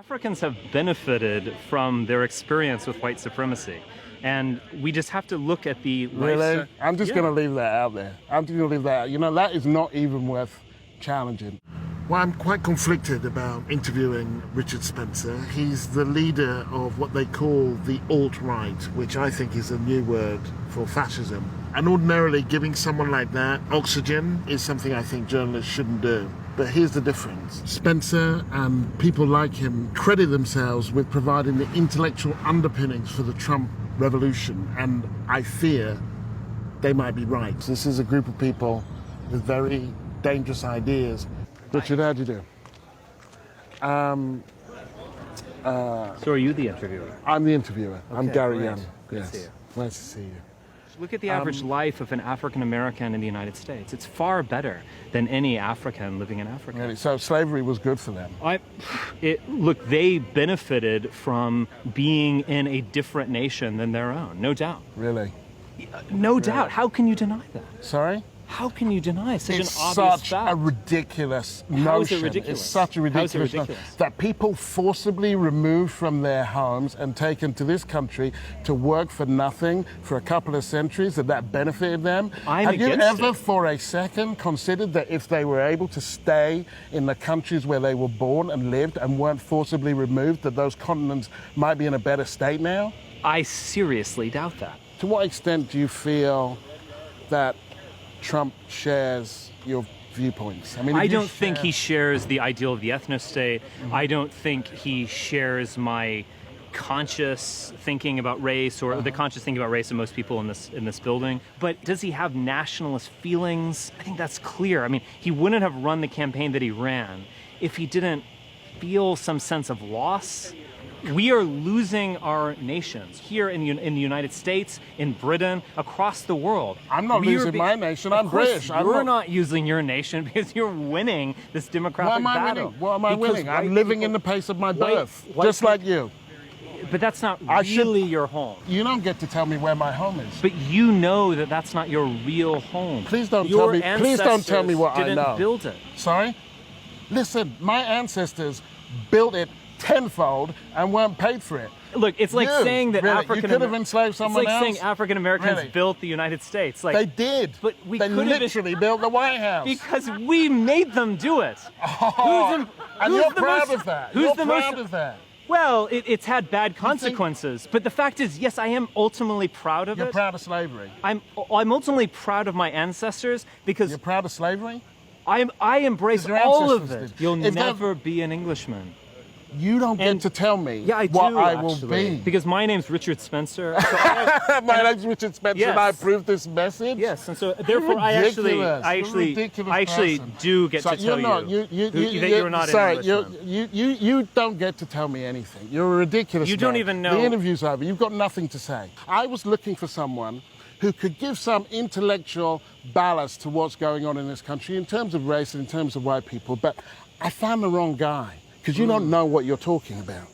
Africans have benefited from their experience with white supremacy. And we just have to look at the... Really? I'm just going to leave that out there. I'm just going to leave that out. You know, that is not even worth challenging. Well, I'm quite conflicted about interviewing Richard Spencer. He's the leader of what they call the alt-right, which I think is a new word for fascism. And ordinarily, giving someone like that oxygen is something I think journalists shouldn't do. But here's the difference. Spencer and people like him credit themselves with providing the intellectual underpinnings for the Trump revolution, and I fear they might be right. This is a group of people with very dangerous ideas. Richard, how do you do? So are you the interviewer? I'm the interviewer. Okay, I'm Gary Young. Good to see you. Nice to see you. Look at the average life of an African American in the United States. It's far better than any African living in Africa. Really? So slavery was good for them? Look, they benefited from being in a different nation than their own, no doubt. Really? No doubt. How can you deny that? Sorry? How can you deny such an obvious fact? It's such a ridiculous notion. How is it ridiculous? It's such a ridiculous notion that people forcibly removed from their homes and taken to this country to work for nothing for a couple of centuries, that benefited them. Have you ever for a second considered that if they were able to stay in the countries where they were born and lived and weren't forcibly removed, that those continents might be in a better state now? I seriously doubt that. To what extent do you feel that Trump shares your viewpoints? I don't think he shares the ideal of the ethno-state. Mm-hmm. I don't think he shares my conscious thinking about race or the conscious thinking about race of most people in this building. But does he have nationalist feelings? I think that's clear. I mean, he wouldn't have run the campaign that he ran if he didn't feel some sense of loss. We are losing our nations here in the United States, in Britain, across the world. I'm not losing my nation. I'm British. You're not using your nation because you're winning this democratic battle. What am I winning? I'm living in the pace of my birth, just like you. But that's not really your home. You don't get to tell me where my home is. But you know that that's not your real home. Please don't tell me. Please don't tell me what I know. Didn't build it. Sorry? Listen, my ancestors built it tenfold and weren't paid for it. Look, it's like saying that you could have enslaved someone else. It's like saying African Americans built the United States. Like, they did. But they literally built the White House. Because we made them do it. And you're proud of that. You're proud of that. Well, it's had bad consequences. But the fact is, yes, I am ultimately proud of it. You're proud of slavery. I'm ultimately proud of my ancestors because... You're proud of slavery? I embrace all of it. You'll never be an Englishman. You don't get to tell me what I will be. Because my name's Richard Spencer. My name's Richard Spencer, and I approve this message? Yes, and so therefore I actually do get to tell you that you're not an Englishman. You don't get to tell me anything. You're a ridiculous man. You don't even know. The interview's over. You've got nothing to say. I was looking for someone who could give some intellectual ballast to what's going on in this country in terms of race and in terms of white people, but I found the wrong guy. Because you don't know what you're talking about.